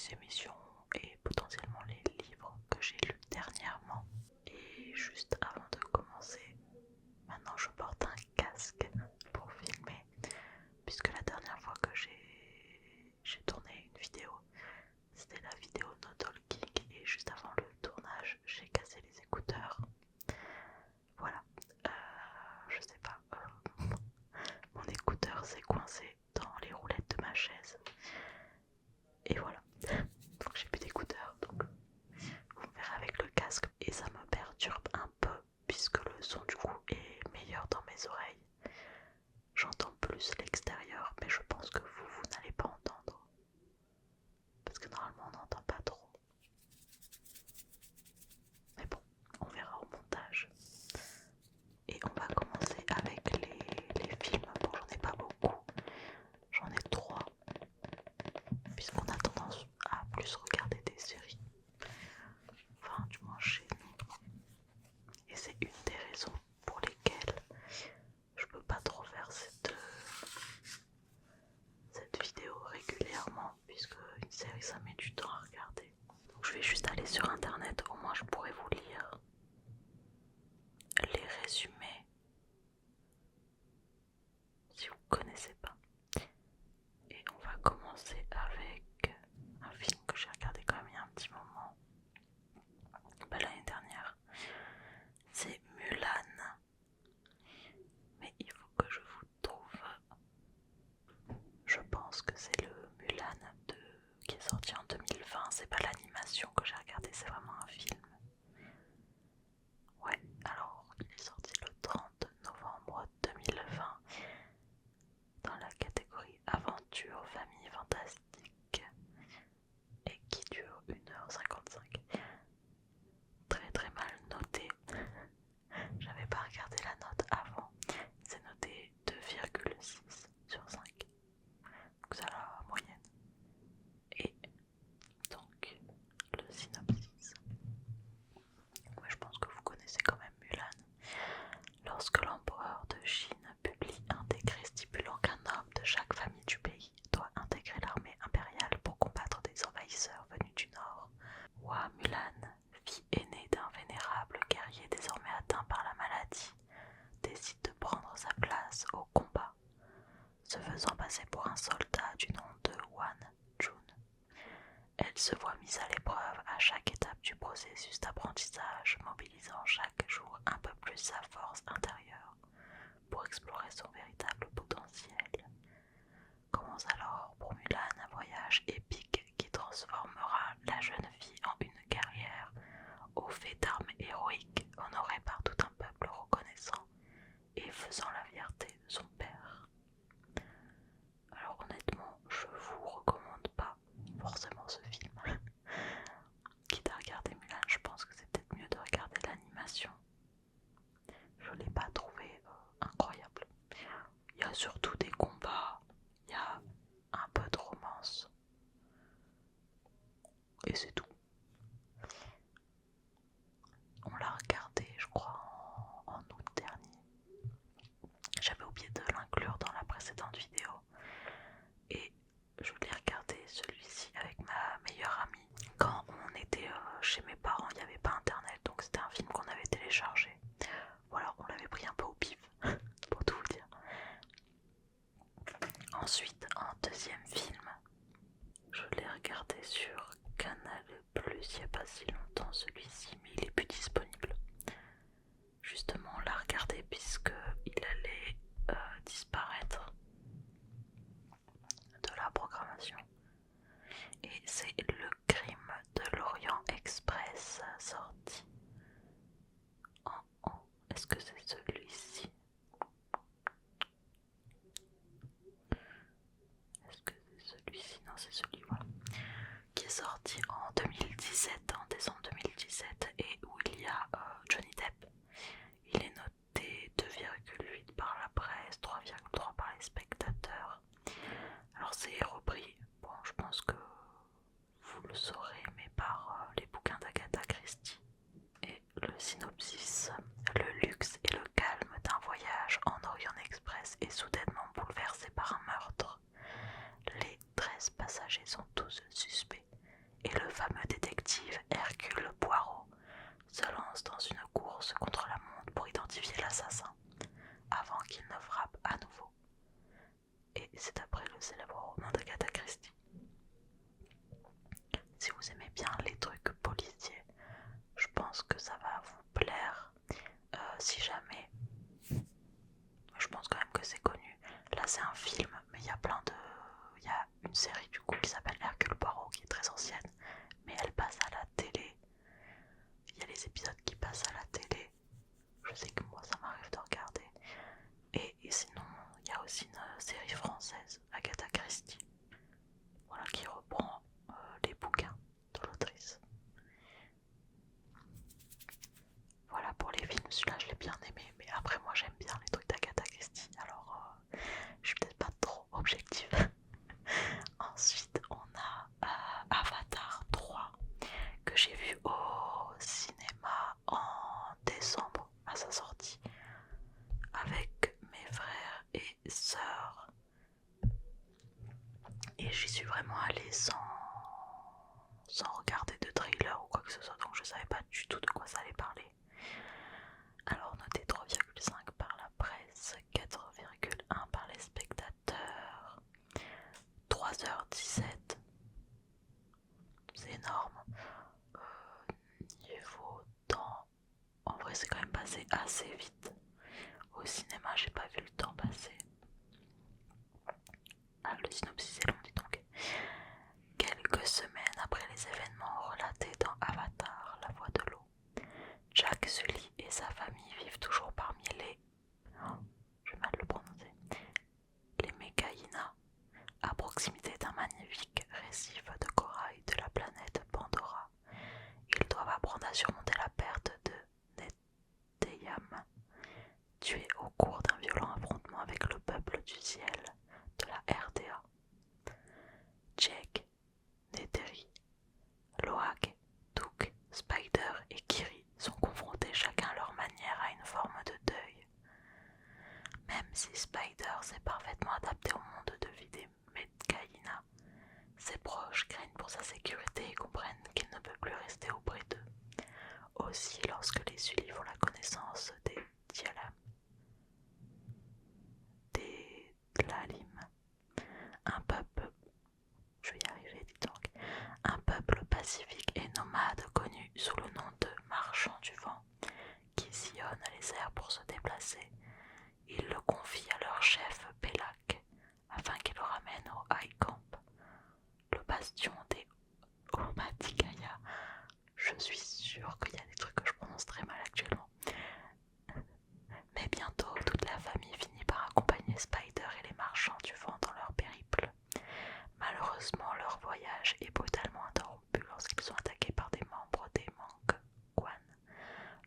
les émissions et potentiellement les livres que j'ai lus dernièrement. Et juste avant de commencer, maintenant je porte un casque pour filmer, puisque la dernière fois que j'ai tourné une vidéo, c'était la vidéo No Talking et juste avant le tournage, j'ai cassé les écouteurs. Voilà, je sais pas, mon écouteur s'est coincé dans les roulettes de ma chaise. Et voilà, donc j'ai plus d'écouteurs, donc vous me verrez avec le casque et ça me perturbe un peu puisque le son du coup est meilleur dans mes oreilles. J'entends plus l'extérieur, mais je pense que vous n'allez pas entendre. Parce que normalement on n'entend pas trop. Mais bon, on verra au montage. Et on va commencer avec les films. Bon, j'en ai pas beaucoup. J'en ai 3. Puisqu'on a tendance à plus regarder des séries. Enfin, du moins chez nous. Et c'est une des raisons pour lesquelles je peux pas trop faire cette vidéo régulièrement, puisque une série ça met du temps à regarder. Donc je vais juste aller sur internet, au moins je pourrais vous lire les résumés si vous connaissez pas. Et on va commencer avec un film que j'ai regardé quand même il y a un petit moment, l'année dernière. C'est Mulan. Mais il faut que je vous trouve. Je pense que c'est le Mulan qui est sorti en 2020. C'est pas l'animation que j'ai regardé, c'est vraiment un film. Ouais, alors il est sorti le 30 novembre 2020 dans la catégorie aventure, famille fantastique et qui dure 1h55. Très très mal noté. J'avais pas regardé la note avant. C'est noté 2,6 sur 5. Donc c'est la moyenne. Et donc le synopsis. Ouais, je pense que vous connaissez quand même Mulan. Lorsque l'empereur de Chine publie un décret stipulant qu'un homme de chaque famille du pays doit intégrer l'armée impériale pour combattre des envahisseurs venus du nord, Hua Mulan, fille aînée d'un vénérable guerrier désormais atteint par la maladie, décide de prendre sa place au combat, se faisant passer pour un soldat du nom de Wan Chun. Elle se voit mise à l'épreuve à chaque étape du processus d'apprentissage, mobilisant chaque jour un peu plus sa force intérieure pour explorer son véritable potentiel. Commence alors pour Mulan un voyage épique qui transformera la jeune fille en une guerrière au fait d'armes héroïques, honorée par tout un peuple reconnaissant et faisant la fierté de son père. Alors honnêtement, je vous recommande pas forcément ce film. Quitte à regarder Mulan, je pense que c'est peut-être mieux de regarder l'animation. Je l'ai pas trouvé incroyable. Il y a surtout des combats, il y a un peu de romance. Et c'est tout. On l'a regardé, je crois, en août dernier. J'avais oublié de l'inclure dans la précédente vidéo. Et je l'ai regardé celui-ci avec ma meilleure amie. Quand on était chez mes parents, il n'y avait pas internet, donc c'était un film qu'on avait téléchargé. Voilà, on l'avait pris un peu au pif, pour tout vous dire. Ensuite, en deuxième film, je l'ai regardé sur Canal+, il n'y a pas si longtemps celui-ci, mais il est plus disponible. Justement, on l'a regardé puisqu'il allait disparaître de la programmation. Et c'est Le Crime de l'Orient Express sorti en... Est-ce que c'est celui-ci? Est-ce que c'est celui-ci? Non, c'est celui-là. Qui est sorti en 2017, en décembre 2017, et où il y a Johnny Depp. Il est noté 2,8 par la presse, 3,3 par les spectateurs. Alors c'est repris, bon je pense que vous le saurez, mais par les bouquins d'Agatha Christie. Et le synopsis: le luxe et le calme d'un voyage en Orient Express est soudainement bouleversé par un meurtre. Les 13 passagers sont tous suspects, si vous aimez bien les trucs policiers, je pense que ça va vous plaire. Si jamais, je pense quand même que c'est connu. Là c'est un film, mais il y a il y a une série du coup qui s'appelle Hercule Poirot qui est très ancienne, mais elle passe à la télé. Il y a les épisodes qui passent à la télé. Je sais que moi ça m'arrive de regarder. Et sinon, il y a aussi une série française, Agatha Christie, voilà, qui reprend les bouquins de l'autrice. Voilà pour les films, celui-là je l'ai bien aimé, mais après moi j'aime bien les trucs d'Agatha Christie, alors je suis peut-être pas trop objective. Ensuite on a Avatar 3 que j'ai vu au cinéma en décembre à sa sortie avec mes frères et sœurs, et j'y suis vraiment allée sans regarder de trailer ou quoi que ce soit, donc je savais pas du tout de quoi ça allait parler. Alors noté 3,5 par la presse, 4,1 par les spectateurs, 3h17, c'est énorme. Niveau temps, en vrai c'est quand même passé assez vite. Au cinéma j'ai pas vu le temps passer. Ah, le synopsis est long, dis donc. Quelques semaines après les événements relatés dans Avatar, la voix de l'eau, Jack Sully et sa famille vivent toujours parmi les... Oh, je vais mal le prononcer. Les Megaïna, à proximité d'un magnifique récif de corail de la planète Pandora. Ils doivent apprendre à surmonter la perte de Neteyam, tué au cours d'un violent affrontement avec le peuple du ciel de la RDA. Jake, Neteri, Loak, Took, Spider et Kiri sont confrontés chacun à leur manière à une forme de deuil. Même si Spider s'est parfaitement adapté au monde de vie des Metkayina, ses proches craignent pour sa sécurité et comprennent qu'il ne peut plus rester auprès d'eux. Aussi, lorsque les Sully font la connaissance des Dialam, des Tlalim, un peuple, je vais y arriver, dis donc, un peuple pacifique et nomade connu sous le nom de marchands du vent, qui sillonnent les airs pour se déplacer, ils le confient à leur chef Pelak, afin qu'il le ramène au High Camp, le bastion des Omaticaya. Je suis sûre qu'il y a des trucs que je prononce très mal actuellement. Mais bientôt, toute la famille finit par accompagner Spider et les marchands du vent dans leur périple. Malheureusement, leur voyage est brutalement interrompu lorsqu'ils sont attaqués par des membres des Mangwan,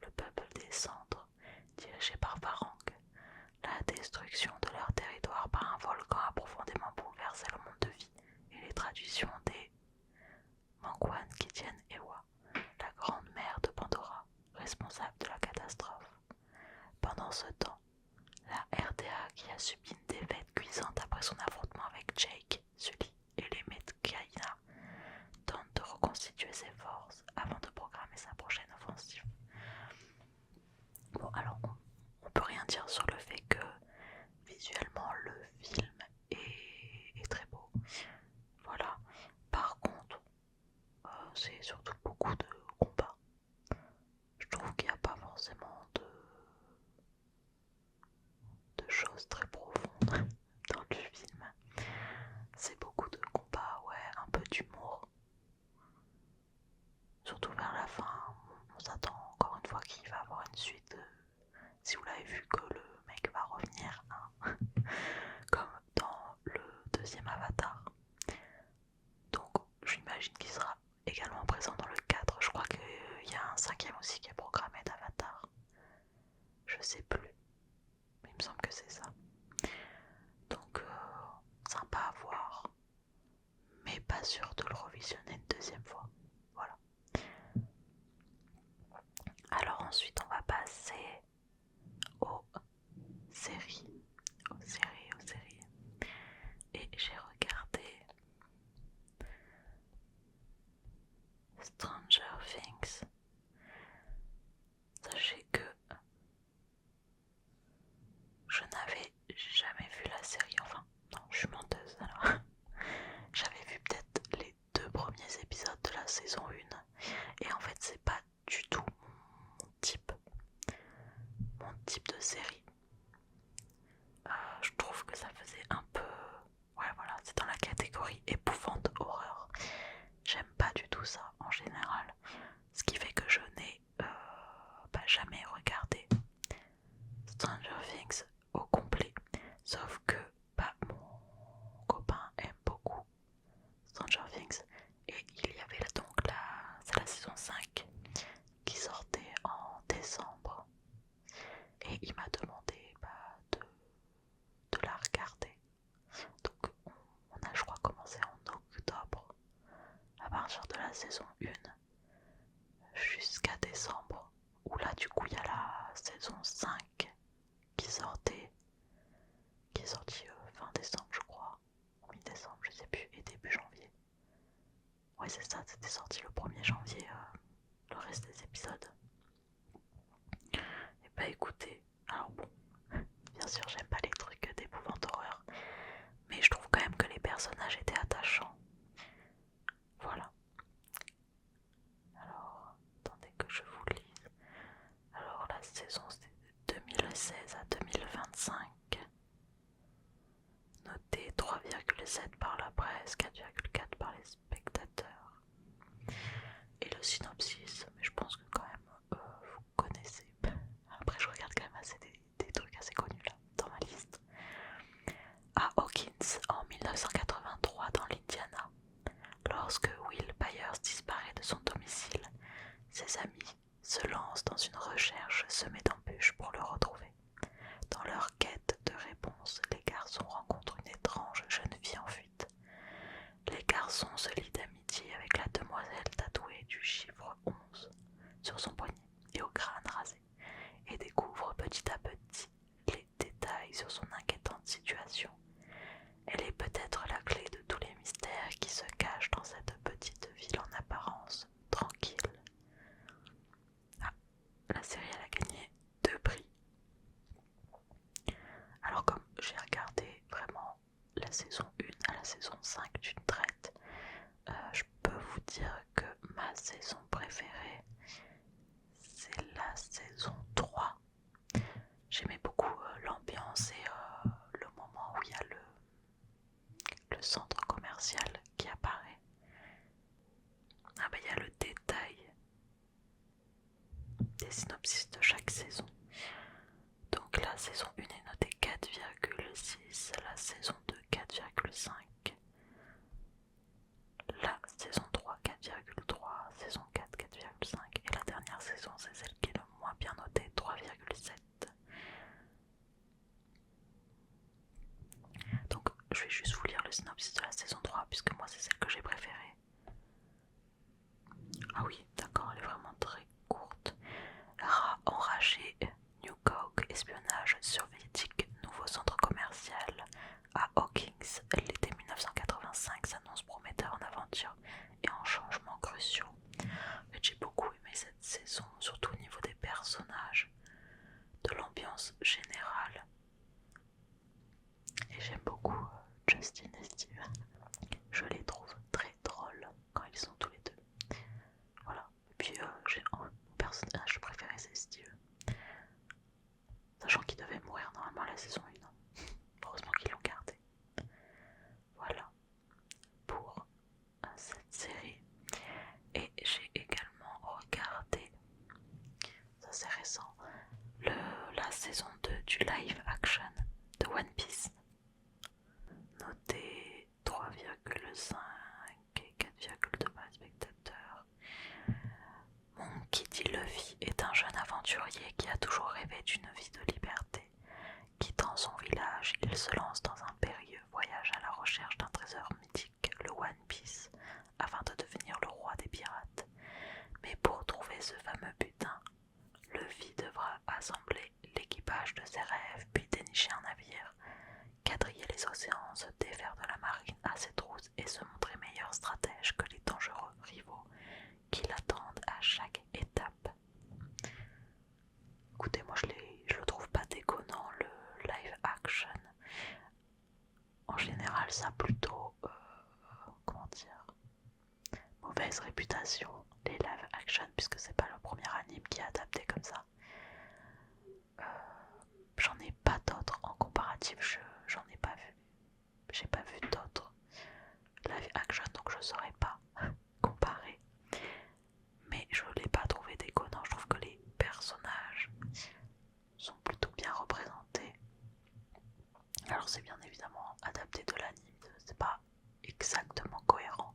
le peuple des cendres, dirigé par Varang. La destruction de leur territoire par un volcan a profondément bouleversé le monde de vie et les traditions des Mangwan qui tiennent Ewa, la grande mère de Pandora, responsable de la catastrophe. Pendant ce temps, la RDA, qui a subi une défaite cuisante après son affrontement avec Jake, Sully et les Metkayina, tente de reconstituer ses forces avant de programmer sa prochaine offensive. Bon, alors on peut rien dire sur le fait que visuellement le film est très beau. Voilà. Par contre, c'est surtout beaucoup de combats. Je trouve qu'il n'y a pas forcément de choses très profondes dans le film. C'est beaucoup de combats, ouais, un peu d'humour. Surtout vers la fin, on s'attend encore une fois qu'il va avoir une suite. Si vous l'avez vu, que le mec va revenir, hein, comme dans le deuxième Avatar. Donc j'imagine qu'il sera également présent dans le 4. Je crois qu'il y a un 5e aussi qui est programmé d'Avatar. Je sais plus, mais il me semble que c'est ça. Donc sympa à voir, mais pas sûr de le revisionner une deuxième fois. Voilà. Alors ensuite on va passer aux séries. Et j'ai regardé Stranger Things. Sachez que je n'avais jamais vu la série, enfin non, je suis menteuse alors. J'avais vu peut-être les 2 premiers épisodes de la saison 1. Et en fait c'est pas du tout mon type de série. Je trouve que ça faisait un peu... Ouais voilà, c'est dans la catégorie épouvante horreur. J'aime pas du tout ça en général. Ce qui fait que je n'ai jamais regardé Stranger Things au complet. Sauf que mon copain aime beaucoup Stranger Things. Et il y avait donc c'est la saison 5 qui sortait en décembre. Et il m'a demandé de la regarder. Donc on a je crois commencé en octobre à partir de la saison 1 jusqu'à décembre, où là du coup il y a la saison 5 qui sortait, qui est sortie fin décembre je crois, ou mi-décembre je sais plus, et début janvier. Ouais c'est ça, c'était sorti le 1er janvier le reste des épisodes. Et bah écoutez, alors bon, bien sûr j'aime pas les trucs d'épouvante horreur, mais je trouve quand même que les personnages étaient attachants. Voilà. Alors, attendez que je vous lise. Alors la saison c'est de 2016 à 2025. Noté 3,7 par la presse, 4,4 par les spectateurs. Et le synopsis, mais je pense que quand même vous connaissez. Après je regarde quand même assez des trucs assez connus là dans ma liste. À Hawkins en 1983 dans l'Indiana, lorsque Will Byers disparaît de son domicile, ses amis se lancent dans une recherche semée d'embûches pour le retrouver. Dans leur quête de réponse, les garçons rencontrent une étrange jeune fille en fuite. Les garçons se lient d'amitié avec la demoiselle tatouée du chiffre 11 sur son poignet et au crâne rasé, et découvrent petit à petit les détails sur son inquiétante situation. Elle est peut-être la clé de tous les mystères qui se cachent dans cette petite ville en apparence tranquille. Ah, la série elle a gagné 2 prix. Alors comme j'ai regardé vraiment la saison 1 à la saison 5 d'une traite, je peux vous dire que ma saison préférée c'est la saison 3. J'aimais beaucoup l'ambiance et le moment où il y a le centre commercial qui apparaît. Ah bah il y a le détail des synopsis de chaque saison. Donc la saison 1 est notée 4,6, la saison 2 4,5, la saison 3 4,3, saison 4 4,5 et la dernière saison c'est celle qui est le moins bien notée, 3,7. Donc je vais juste vous lire le synopsis de la saison 3 puisque moi c'est celle que j'ai préférée. Ah oui, d'accord, elle est vraiment très courte. Rat enragé, New Coke, espionnage soviétique, nouveau centre commercial. À Hawkins, l'été 1985 s'annonce prometteur en aventure et en changements cruciaux. En fait, j'ai beaucoup aimé cette saison, surtout au niveau des personnages, de l'ambiance générale. Et j'aime beaucoup Justin et Steve. Je les trouve très drôles quand ils sont tous les deux. Voilà. Et puis mon personnage préféré c'est Steve. Sachant qu'il devait mourir normalement à la saison 1. Heureusement qu'ils l'ont gardé. Voilà pour cette série. Et j'ai également regardé, ça c'est récent, la saison 2 du live action de One Piece. Noté 3,5 et 4,2 par spectateur. Monkey D. Luffy est un jeune aventurier qui a toujours rêvé d'une vie de liberté. Quittant son village, il se lance dans un périlleux voyage à la recherche d'un trésor mythique, le One Piece, afin de devenir le roi des pirates. Mais pour trouver ce fameux butin, Luffy devra assembler l'équipage de ses rêves, puis dénicher un navire, quadriller les océans, se défaire de la marine à ses trousses et se montrer meilleur stratège que les dangereux rivaux qui l'attendent à chaque étape. Écoutez, moi je le trouve pas déconnant le live action. En général ça a plutôt, comment dire, mauvaise réputation réputation, les live action, puisque c'est pas le premier anime qui est adapté comme ça. J'en ai pas d'autres en comparatif, j'en ai pas vu. J'ai pas vu d'autres live action, donc je saurais pas comparer. Mais je l'ai pas trouvé déconnant, je trouve que les personnages sont plutôt bien représentés. Alors c'est bien évidemment adapté de l'anime, c'est pas exactement cohérent.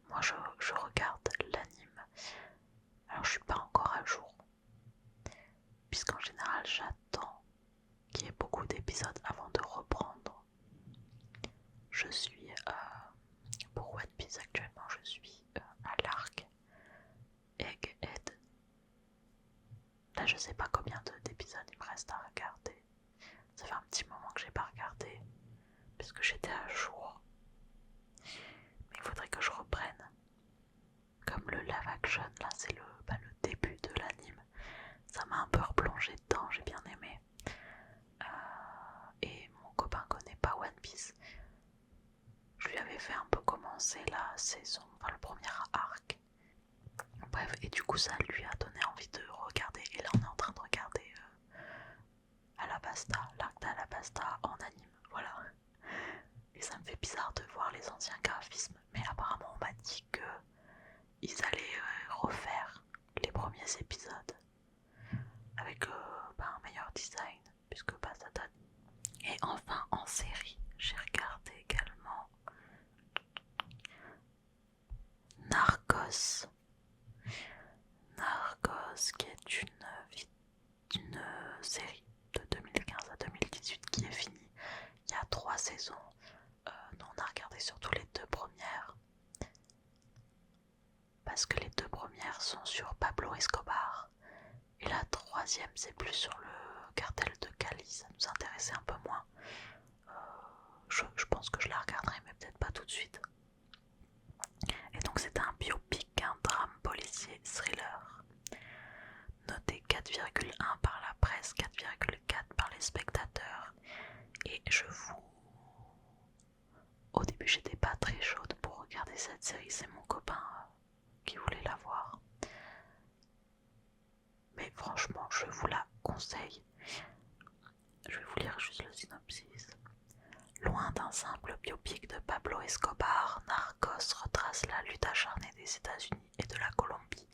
Moi je regarde l'anime, alors je suis pas encore à jour, puisqu'en général j'attends qu'il y ait beaucoup d'épisodes avant de reprendre. Je suis pour One Piece actuellement, je suis à l'arc Egghead. Là je sais pas combien d'épisodes il me reste à regarder. Ça fait un petit moment que j'ai pas regardé, puisque j'étais à jour. Mais il faudrait que je reprenne. Comme le live action, là c'est le début de l'anime. Ça m'a un peu replongé dedans, j'ai bien aimé. Et mon copain connaît pas One Piece. Je lui avais fait un peu commencer la saison, enfin le premier arc. Bref, et du coup ça lui a donné envie de regarder. Et là on est en train de regarder Alabasta, l'arc d'Alabasta en anime, voilà. Et ça me fait bizarre de voir les anciens graphismes, mais apparemment on m'a dit que ils allaient refaire les premiers épisodes avec un meilleur design, puisque ça date. Et enfin en série, j'ai regardé également Narcos. Narcos qui est une série de 2015 à 2018 qui est finie. Il y a 3 saisons. Nous on a regardé surtout les 2 premières. Parce que les 2 premières sont sur Pablo Escobar. Et la 3e c'est plus sur le cartel de Cali. Ça nous intéressait un peu moins. Je pense que je la regarderai mais peut-être pas tout de suite. Et donc c'est un biopic, un drame policier thriller. Noté 4,1 par la presse, 4,4 par les spectateurs. Et au début j'étais pas très chaude pour regarder cette série, c'est mon copain qui voulait la voir. Mais franchement je vous la conseille. Je vais vous lire juste le synopsis. Loin d'un simple biopic de Pablo Escobar, Narcos retrace la lutte acharnée des États-Unis et de la Colombie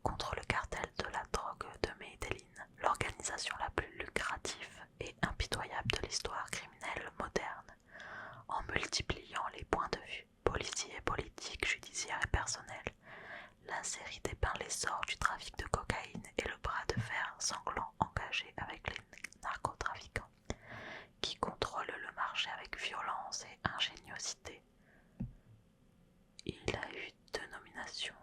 contre le cartel de la drogue de Medellín, l'organisation la plus lucrative et impitoyable de l'histoire criminelle moderne. En multipliant les points de vue, policiers, politiques, judiciaires et personnels, la série dépeint l'essor du trafic de cocaïne et le bras de fer sanglant engagé avec les narcotrafiquants, qui contrôlent le marché avec violence et ingéniosité. Il a eu 2 nominations.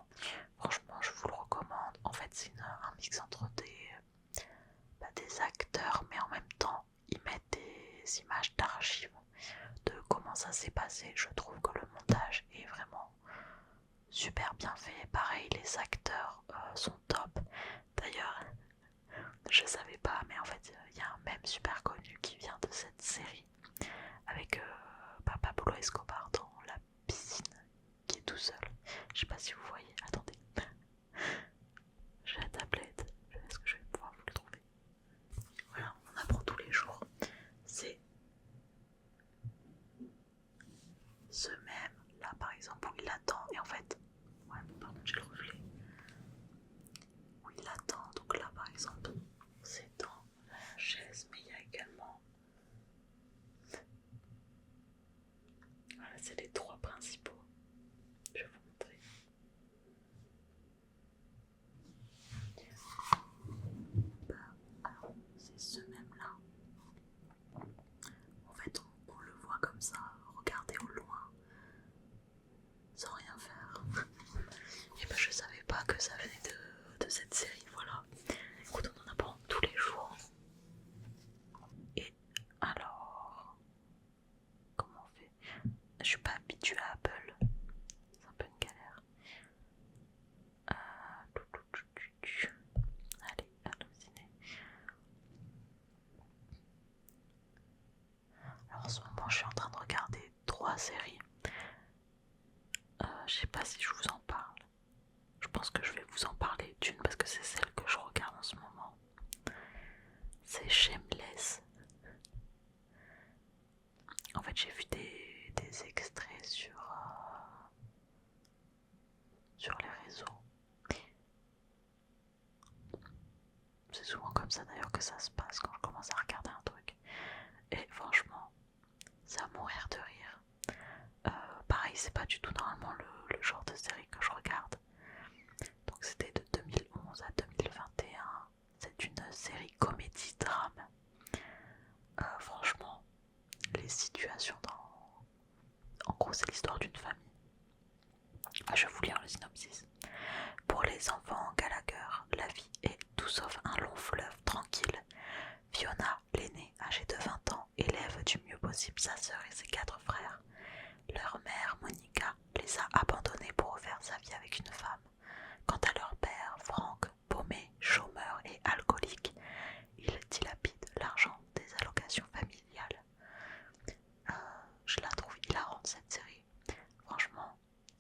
Franchement, je vous le recommande. En fait, c'est un mix entre des acteurs, mais en même temps, ils mettent des images d'archives de comment ça s'est passé. Je trouve que le montage est vraiment super bien fait. Pareil, les acteurs sont top. D'ailleurs, je savais pas, mais en fait, il y a un mème super connu qui vient de cette série avec Pablo Escobar dans la piscine qui est tout seul. Je sais pas si vous voyez. Attendez. J'ai la tablette. Est-ce que je vais pouvoir vous le trouver? Voilà, on apprend tous les jours. C'est ce mème là par exemple où il attend et en fait. Ouais, pardon, j'ai le reflet. Où il attend, donc là par exemple, c'est dans la chaise, mais il y a également. Voilà, c'est les 3 principaux. Je vais vous montrer. pense que je vais vous en parler d'une parce que c'est celle que je regarde en ce moment. C'est Shameless. En fait, j'ai vu des extraits sur les réseaux. C'est souvent comme ça d'ailleurs que ça se passe quand je commence à regarder un truc. Et franchement, c'est à mourir de rire. Pareil, c'est pas du tout normalement le genre de série que je regarde. Donc c'était de 2011 à 2021. C'est une série comédie-drame. Franchement, les situations En gros, c'est l'histoire d'une famille. Je vais vous lire le synopsis. Pour les enfants Gallagher, la vie est tout sauf un long fleuve tranquille. Fiona, l'aînée, âgée de 20 ans, élève du mieux possible sa sœur et ses 4 frères. Leur mère, Monica, les a abandonnés pour refaire sa vie avec une femme. Quant à leur père, Frank, paumé, chômeur et alcoolique, il dilapide l'argent des allocations familiales. Je la trouve hilarante cette série. Franchement,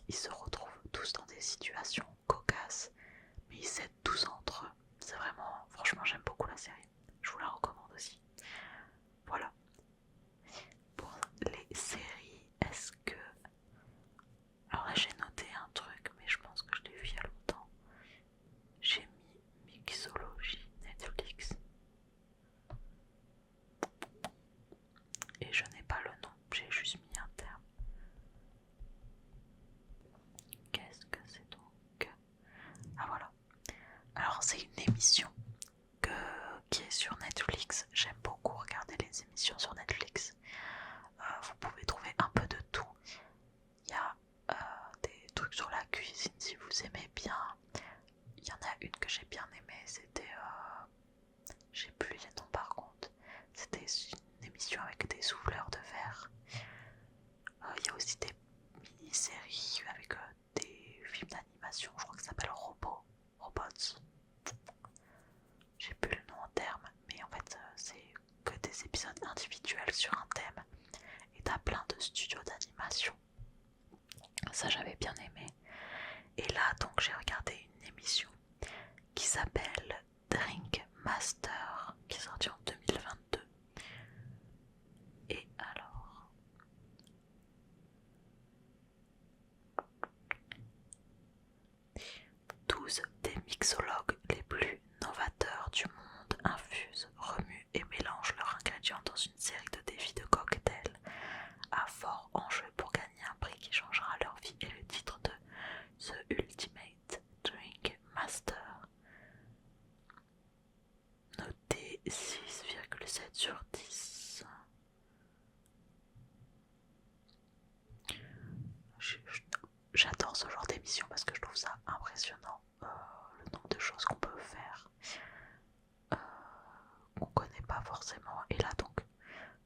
ils se retrouvent tous dans des situations cocasses, mais ils s'aident tous entre eux. C'est vraiment, franchement, j'aime beaucoup la série. Je vous la recommande aussi. Voilà. Pour les séries, est-ce que... Alors là, j'ai noté un truc, mais je pense que je l'ai vu il y a longtemps. J'ai mis Mixology Netflix. Et je n'ai pas le nom, j'ai juste mis un terme. Qu'est-ce que c'est donc? Ah voilà. Alors c'est une émission qui est sur Netflix. J'aime beaucoup regarder les émissions sur Netflix. Vous pouvez trouver un peu de tout. Il y a des trucs sur la cuisine si vous aimez bien. Il y en a une que j'ai bien aimée, c'était... j'ai plus les noms par contre. C'était une émission avec des souffleurs de verre. Il y a aussi des mini-séries avec des films d'animation, je crois que ça s'appelle Robots. J'ai plus le nom en terme, mais en fait c'est que des épisodes individuels sur un thème. Et t'as plein de studios d'animation. Ça j'avais bien aimé. Et là donc j'ai regardé une émission qui s'appelle Drink Master, qui est sortie en 2022. Et alors... 12 des mixologues les plus novateurs du monde infusent, remuent et mélangent leurs ingrédients dans une série de défis de cocktails à fort enjeu pour gagner un prix qui changera leur vie et le titre de The Ultimate Drink Master. Noté 6,7 sur 10. J'adore ce genre d'émission parce que je trouve ça impressionnant, le nombre de choses qu'on peut faire, qu'on connaît pas forcément. Et là donc,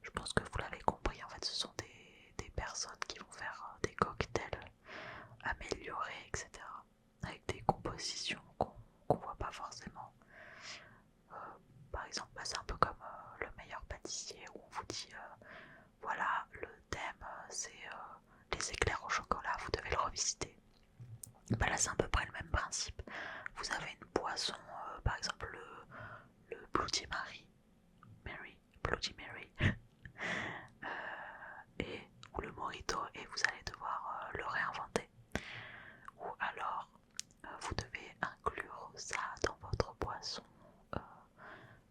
je pense que vous l'avez compris, en fait ce sont des personnes qui vont faire des cocktails améliorés, etc. Avec des compositions qu'on voit pas forcément. Par exemple, c'est un peu comme le meilleur pâtissier où on vous dit voilà, le thème c'est les éclairs au chocolat, vous devez le revisiter. Bah là c'est à peu près le même principe. Vous avez une boisson, par exemple le Bloody Bloody Mary, ou le Mojito, et vous allez devoir le réinventer. Ou alors vous devez inclure ça dans votre boisson,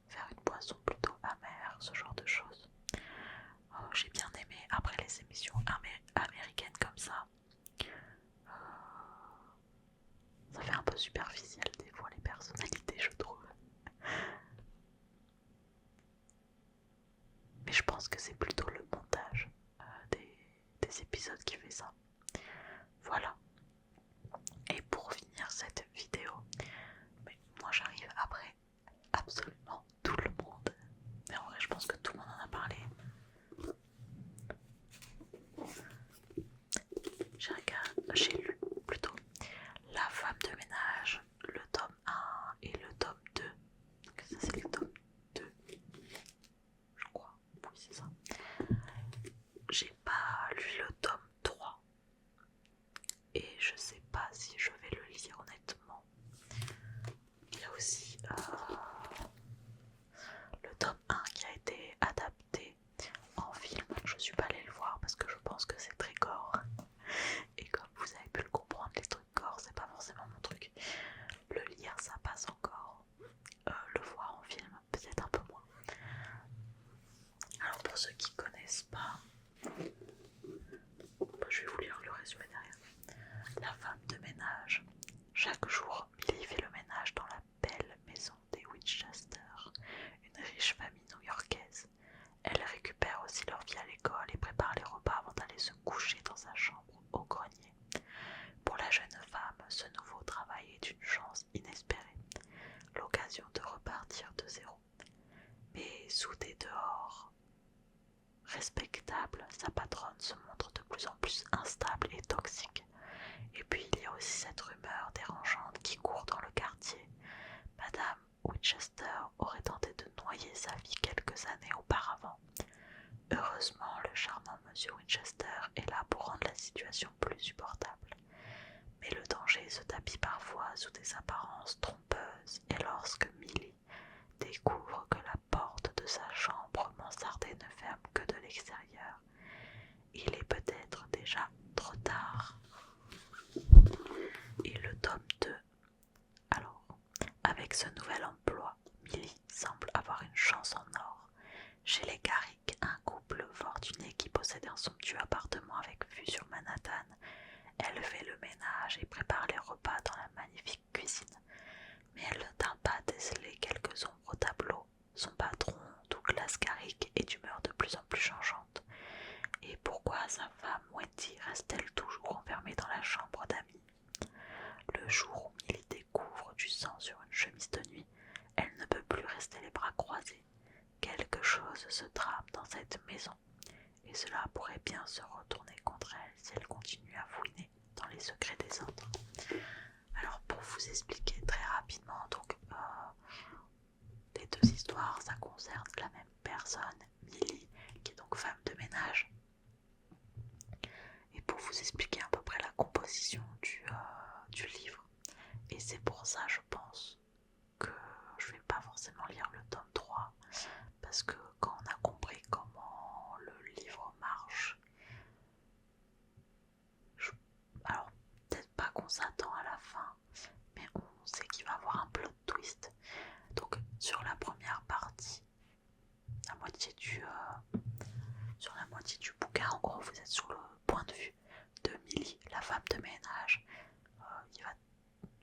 faire une boisson plutôt amère, ce genre de choses. J'ai bien aimé. Après les émissions américaines comme ça fait un peu superficiel des fois les personnalités, je trouve. Mais je pense que c'est plutôt le montage des épisodes qui fait ça. Voilà. Et pour finir cette vidéo, mais moi j'arrive après absolument tout le monde. Mais en vrai je pense que tout le monde en a parlé. J'ai lu plutôt La femme de ménage, le tome 1 et le tome 2. Donc ça c'est le tome 2. Je crois. Oui c'est ça. J'ai pas lu le tome 3. n'est-ce pas? Je vais vous lire le résumé derrière. La femme de ménage. Chaque jour, Millie fait le ménage dans la belle maison des Winchester, une riche famille new-yorkaise. Elle récupère aussi leur vie à l'école et prépare les repas avant d'aller se coucher dans sa chambre au grenier. Pour la jeune femme, ce nouveau travail est une chance inespérée, l'occasion de repartir de zéro. Mais sous des dehors respectables, sa patronne se montre de plus en plus instable et toxique. Et puis il y a aussi cette rumeur dérangeante qui court dans le quartier. Madame Winchester aurait tenté de noyer sa fille quelques années auparavant. Heureusement, le charmant monsieur Winchester est là pour rendre la situation plus supportable. Mais le danger se tapit parfois sous des apparences trompeuses, et lorsque Millie découvre que la porte de sa chambre mansardée ne ferme que de l'extérieur, il est peut-être déjà trop tard. Et le tome 2. Alors, avec ce nouvel emploi, Millie semble avoir une chance en or. Chez les Garrick, un couple fortuné qui possède un somptueux appartement avec vue sur Manhattan, elle fait le ménage et prépare les repas dans la magnifique cuisine. Mais elle ne tarde pas à déceler quelques ombres au tableau. Son patron, Douglas Garrick, est d'humeur de plus en plus changeante. Et pourquoi sa femme, Wendy, reste-t-elle toujours enfermée dans la chambre d'amis? Le jour où Millie découvre du sang sur une chemise de nuit, elle ne peut plus rester les bras croisés. Quelque chose se trame dans cette maison, et cela pourrait bien se retourner contre elle si elle continue à fouiner dans les secrets des autres. Alors pour vous expliquer très rapidement, donc les deux histoires, ça concerne la même personne, Millie, qui est donc femme de ménage. Et pour vous expliquer à peu près la composition du livre, et c'est pour ça je pense que je vais pas forcément lire le tome 3, parce que quand on a compris comment le livre marche, alors peut-être pas qu'on s'attend à la fin, mais on sait qu'il va y avoir un plot twist. Donc sur la première partie, sur la moitié du bouquin, en gros vous êtes sur le point de vue de Millie, la femme de ménage. Il va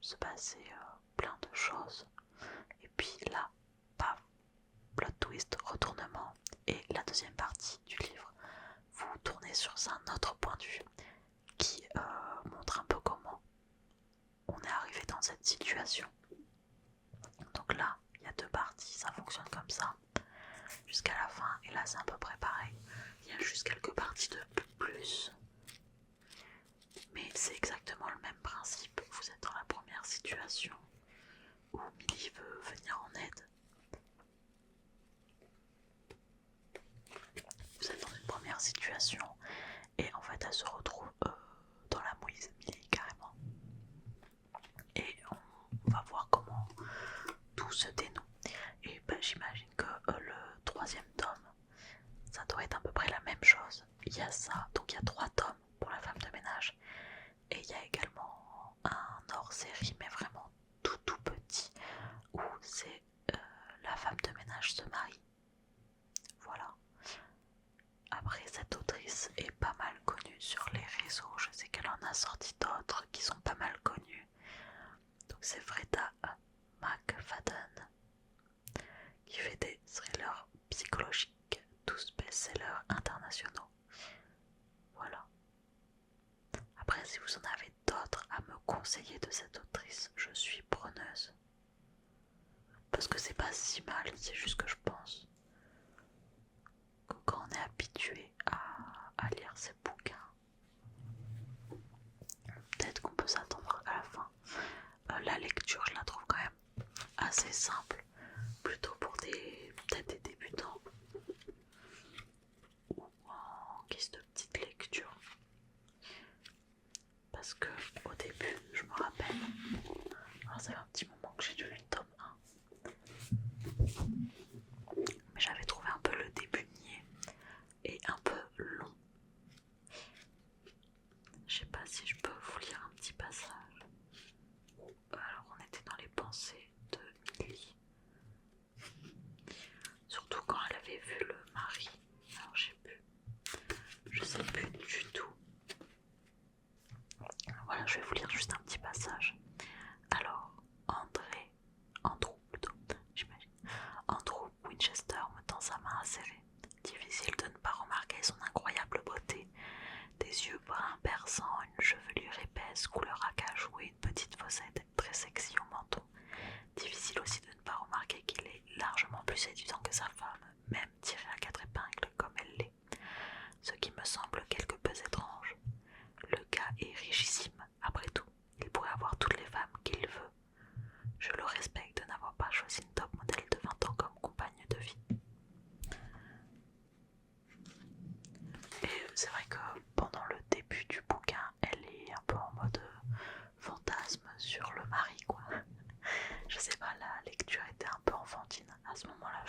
se passer plein de choses, et puis là, paf, plot twist, retournement. Et la deuxième partie du livre, vous tournez sur un autre point de vue qui montre un peu comment on est arrivé dans cette situation. Donc là, il y a deux parties, ça fonctionne comme ça jusqu'à la fin, et là c'est à peu près pareil. Il y a juste quelques parties de plus, mais c'est exactement le même principe. Vous êtes dans la première situation où Millie veut venir en aide. Vous êtes dans une première situation et en fait elle se retrouve dans la mouise, Millie, carrément. Et on va voir comment tout se dénoue. Et ben, j'imagine que le troisième tome, ça doit être à peu près la même chose. Il y a ça, donc il y a 3 tomes pour la femme de ménage. Et il y a également un hors-série, mais vraiment tout petit, où c'est la femme de ménage se marie. Voilà. Après, cette autrice est pas mal connue sur les réseaux. Je sais qu'elle en a sorti d'autres qui sont pas mal connues. Donc c'est Freda McFadden qui fait des thrillers psychologiques, tous best-sellers internationaux. Voilà. Après, si vous en avez d'autres à me conseiller de cette autrice, je suis preneuse. Parce que c'est pas si mal, c'est juste que je pense que quand on est habitué à lire ces bouquins, peut-être qu'on peut s'attendre à la fin. La lecture, je la trouve quand même assez simple, plutôt pour peut-être des débutants ou en guise de petite lecture. Parce que au début, je me rappelle, alors ça fait un petit moment que j'ai lu le tome 1, mais j'avais trouvé un peu le début niais et un peu long. Je sais pas si je peux vous lire un petit passage. Alors on était dans les pensées de Millie, surtout quand elle avait vu le mari, alors je sais plus, mari quoi. Je sais pas, la lecture était un peu enfantine à ce moment-là,